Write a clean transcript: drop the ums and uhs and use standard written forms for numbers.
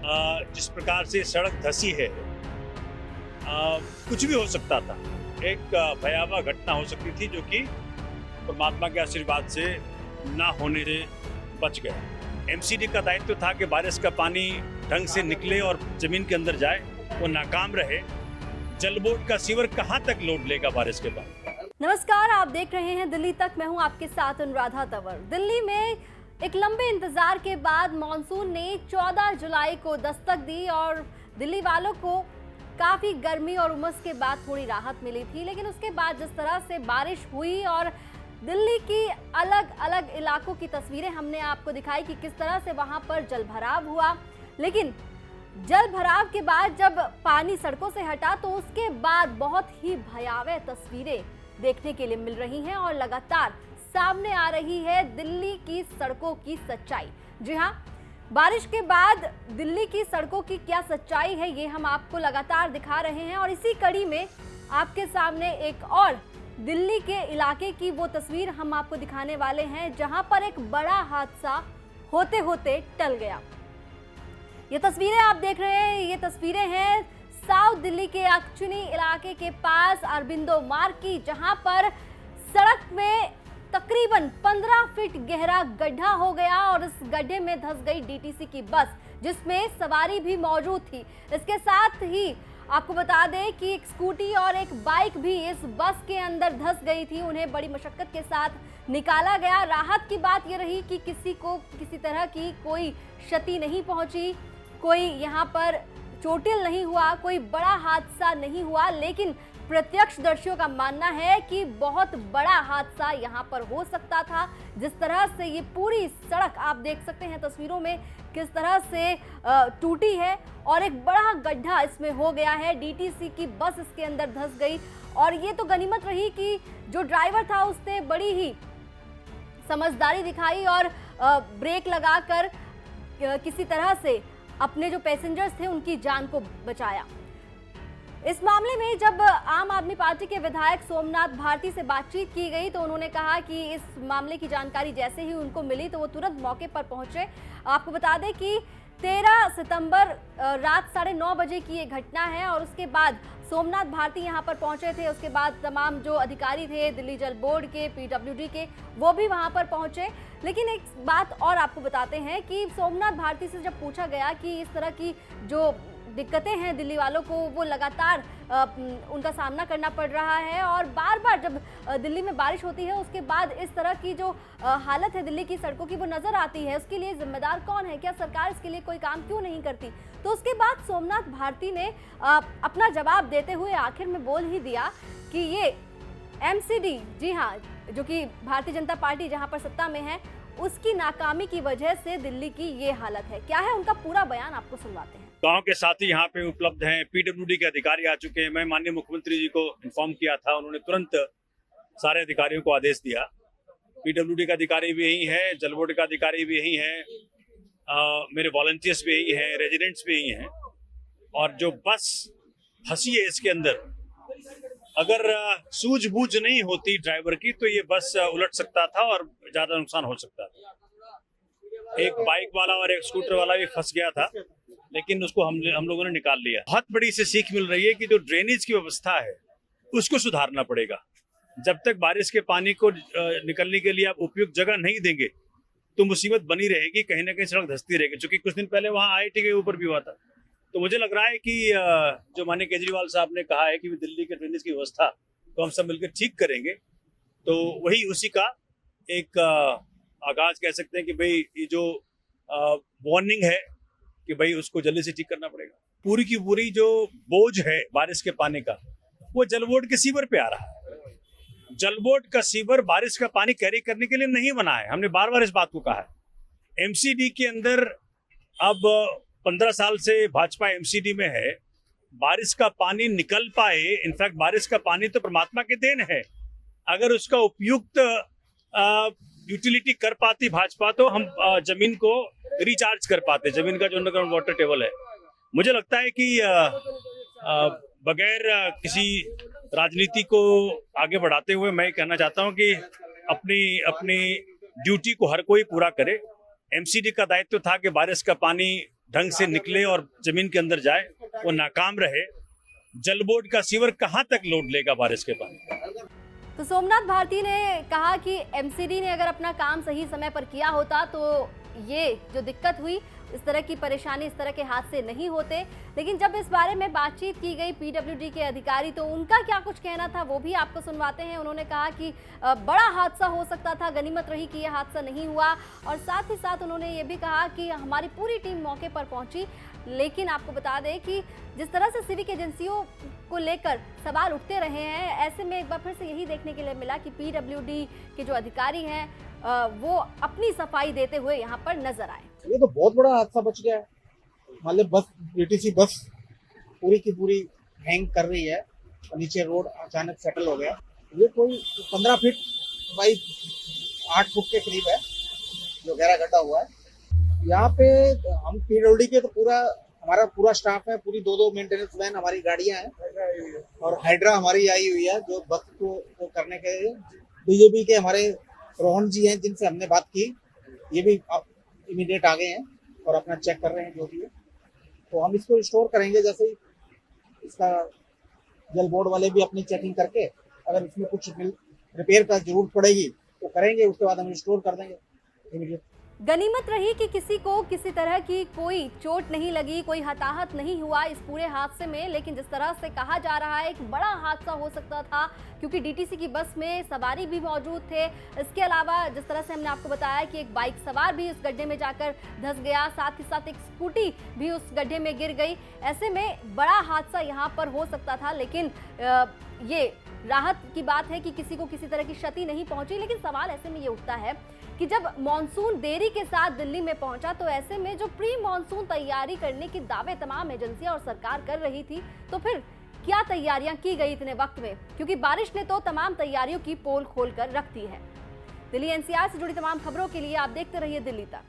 जिस प्रकार से सड़क धंसी है, कुछ भी हो सकता था। एक भयावह घटना हो सकती थी जो कि परमात्मा के आशीर्वाद से ना होने से बच गया। एमसीडी का दायित्व था कि बारिश का पानी ढंग से निकले और जमीन के अंदर जाए, वो नाकाम रहे। जल बोर्ड का सीवर कहां तक लोड लेगा बारिश के बाद? नमस्कार, आप देख रहे हैं दिल्ली तक। मैं हूं आपके साथ अनुराधा तंवर। दिल्ली में एक लंबे इंतजार के बाद मॉनसून ने 14 जुलाई को दस्तक दी और दिल्ली वालों को काफी गर्मी और उमस के बाद थोड़ी राहत मिली थी। लेकिन उसके बाद जिस तरह से बारिश हुई और दिल्ली की अलग अलग इलाकों की तस्वीरें हमने आपको दिखाई कि किस तरह से वहां पर जलभराव हुआ। लेकिन जल भराव के बाद जब पानी सड़कों से हटा तो उसके बाद बहुत ही भयावह तस्वीरें देखने के लिए मिल रही हैं और लगातार सामने आ रही है दिल्ली की सड़कों की सच्चाई। जी हां, बारिश के बाद दिल्ली की सड़कों की क्या सच्चाई है ये हम आपको लगातार दिखा रहे हैं और इसी कड़ी में आपके सामने एक और दिल्ली के इलाके की वो तस्वीर हम आपको दिखाने वाले हैं जहां पर एक बड़ा हादसा होते होते टल गया। ये तस्वीरें आप देख रहे हैं, ये तस्वीरें हैं साउथ दिल्ली के अक्चुनी इलाके के पास अरबिंदो मार्ग की, जहां पर सड़क में तकरीबन 15 फीट गहरा गड्ढा हो गया और इस गड्ढे में धंस गई डीटीसी की बस, जिसमें सवारी भी मौजूद थी। इसके साथ ही आपको बता दें कि एक स्कूटी और एक बाइक भी इस बस के अंदर धंस गई थी। उन्हें बड़ी मशक्कत के साथ निकाला गया। राहत की बात यह रही कि किसी को किसी तरह की कोई क्षति नहीं पहुंची, कोई यहाँ पर चोटिल नहीं हुआ, कोई बड़ा हादसा नहीं हुआ। लेकिन प्रत्यक्षदर्शियों का मानना है कि बहुत बड़ा हादसा यहाँ पर हो सकता था। जिस तरह से ये पूरी सड़क आप देख सकते हैं तस्वीरों में किस तरह से टूटी है और एक बड़ा गड्ढा इसमें हो गया है। डीटीसी की बस इसके अंदर धंस गई और ये तो गनीमत रही कि जो ड्राइवर था उसने बड़ी ही समझदारी दिखाई और ब्रेक लगाकर किसी तरह से अपने जो पैसेंजर्स थे उनकी जान को बचाया। इस मामले में जब आम आदमी पार्टी के विधायक सोमनाथ भारती से बातचीत की गई तो उन्होंने कहा कि इस मामले की जानकारी जैसे ही उनको मिली तो वो तुरंत मौके पर पहुंचे। आपको बता दें कि 13 सितंबर रात 9:30 बजे की ये घटना है और उसके बाद सोमनाथ भारती यहां पर पहुंचे थे। उसके बाद तमाम जो अधिकारी थे दिल्ली जल बोर्ड के, पीडब्ल्यूडी के, वो भी वहां पर पहुंचे। लेकिन एक बात और आपको बताते हैं कि सोमनाथ भारती से जब पूछा गया कि इस तरह की जो दिक्कतें हैं दिल्ली वालों को वो लगातार उनका सामना करना पड़ रहा है और बार बार जब दिल्ली में बारिश होती है उसके बाद इस तरह की जो हालत है दिल्ली की सड़कों की वो नजर आती है, उसके लिए जिम्मेदार कौन है, क्या सरकार इसके लिए कोई काम क्यों नहीं करती? तो उसके बाद सोमनाथ भारती ने अपना जवाब देते हुए आखिर में बोल ही दिया कि ये एमसीडी, जी हाँ, जो कि भारतीय जनता पार्टी जहां पर सत्ता में है, उसकी नाकामी की वजह से दिल्ली की ये हालत है। क्या है उनका पूरा बयान, आपको सुनवाते हैं। गांव के साथी यहाँ पे उपलब्ध हैं, पीडब्ल्यूडी के अधिकारी आ चुके हैं। मैं माननीय मुख्यमंत्री जी को इन्फॉर्म किया था, उन्होंने तुरंत सारे अधिकारियों को आदेश दिया। पीडब्ल्यूडी का अधिकारी भी यही है, जल बोर्ड का अधिकारी भी यही है, मेरे वॉलंटियर्स भी यही हैं, रेजिडेंट्स भी यही हैं। और जो बस फंसी है इसके अंदर, अगर सूझबूझ नहीं होती ड्राइवर की तो ये बस उलट सकता था और ज्यादा नुकसान हो सकता था। एक बाइक वाला और एक स्कूटर वाला भी फंस गया था, लेकिन उसको हम लोगों ने निकाल लिया। बहुत बड़ी से सीख मिल रही है कि जो ड्रेनेज की व्यवस्था है उसको सुधारना पड़ेगा। जब तक बारिश के पानी को निकलने के लिए आप उपयुक्त जगह नहीं देंगे तो मुसीबत बनी रहेगी, कहीं ना कहीं सड़क धंसती रहेगी। क्योंकि कुछ दिन पहले वहाँ IIT के ऊपर भी हुआ था। तो मुझे लग रहा है कि जो माननीय केजरीवाल साहब ने कहा है कि दिल्ली के ड्रेनेज की व्यवस्था तो हम सब मिलकर ठीक करेंगे, तो वही उसी का एक आगाज कह सकते हैं कि भाई ये जो वार्निंग है कि भाई उसको जल्दी से ठीक करना पड़ेगा। पूरी की पूरी जो बोझ है बारिश के पानी का वो जल बोर्ड के सीवर पे आ रहा है। जल बोर्ड का सीवर बारिश का पानी कैरी करने के लिए नहीं बना है, हमने बार बार इस बात को कहा है। एमसीडी के अंदर अब 15 साल से भाजपा एमसीडी में है, बारिश का पानी निकल पाए। इनफैक्ट बारिश का पानी तो परमात्मा के देन है, अगर उसका उपयुक्त यूटिलिटी कर पाती भाजपा तो हम जमीन को रिचार्ज कर पाते, जमीन का जो अंडरग्राउंड वाटर टेबल है। मुझे लगता है कि बगैर किसी राजनीति को आगे बढ़ाते हुए मैं कहना चाहता हूं कि अपनी ड्यूटी को हर कोई पूरा करे। एमसीडी का दायित्व था कि बारिश का पानी ढंग से निकले और जमीन के अंदर जाए, वो नाकाम रहे। जल बोर्ड का सीवर कहां तक लोड लेगा बारिश के पानी? तो सोमनाथ भारती ने कहा कि एमसीडी ने अगर अपना काम सही समय पर किया होता तो ये जो दिक्कत हुई, इस तरह की परेशानी, इस तरह के हादसे नहीं होते। लेकिन जब इस बारे में बातचीत की गई पीडब्ल्यूडी के अधिकारी, तो उनका क्या कुछ कहना था वो भी आपको सुनवाते हैं। उन्होंने कहा कि बड़ा हादसा हो सकता था, गनीमत रही कि यह हादसा नहीं हुआ। और साथ ही साथ उन्होंने ये भी कहा कि हमारी पूरी टीम मौके पर पहुंची, लेकिन आपको बता दें कि जिस तरह से सिविक एजेंसियों को लेकर सवाल उठते रहे हैं, ऐसे में एक बार फिर से यही देखने के लिए मिला कि पीडब्ल्यूडी के जो अधिकारी हैं वो अपनी सफाई देते हुए यहाँ पर नजर आए। ये तो बहुत बड़ा हादसा बच गया है। मतलब बस डीटीसी बस पूरी की पूरी हैंग कर रही है और नीचे रोड अचानक सेटल हो गया। ये कोई 15 फीट बाई 8 फुट के करीब है जो गहरा गड्ढा हुआ है। यहाँ पे हम पीडब्ल्यूडी के तो हमारा पूरा स्टाफ है, पूरी दो मेंटेनेंस वैन हमारी गाड़ियां हैं और हाइड्रा हमारी आई हुई है जो बस को करने के लिए। बीजेपी के हमारे रोहन जी हैं जिनसे हमने बात की, ये भी इमीडिएट आ गए हैं और अपना चेक कर रहे हैं जो भी है। तो हम इसको रिस्टोर करेंगे जैसे ही इसका जल बोर्ड वाले भी अपनी चेकिंग करके अगर इसमें कुछ रिपेयर का जरूरत पड़ेगी तो करेंगे, उसके बाद हम रिस्टोर कर देंगे इमीडिएट। गनीमत रही कि किसी को किसी तरह की कोई चोट नहीं लगी, कोई हताहत नहीं हुआ इस पूरे हादसे में। लेकिन जिस तरह से कहा जा रहा है एक बड़ा हादसा हो सकता था, क्योंकि डीटीसी की बस में सवारी भी मौजूद थे। इसके अलावा जिस तरह से हमने आपको बताया कि एक बाइक सवार भी उस गड्ढे में जाकर धंस गया, साथ ही साथ एक स्कूटी भी उस गड्ढे में गिर गई। ऐसे में बड़ा हादसा यहाँ पर हो सकता था। लेकिन ये राहत की बात है कि किसी को किसी तरह की क्षति नहीं पहुंची। लेकिन सवाल ऐसे में ये उठता है कि जब मॉनसून देरी के साथ दिल्ली में पहुंचा, तो ऐसे में जो प्री मॉनसून तैयारी करने के दावे तमाम एजेंसियां और सरकार कर रही थी, तो फिर क्या तैयारियां की गई इतने वक्त में? क्योंकि बारिश ने तो तमाम तैयारियों की पोल खोल कर रख दी है। दिल्ली एनसीआर से जुड़ी तमाम खबरों के लिए आप देखते रहिए दिल्ली तक।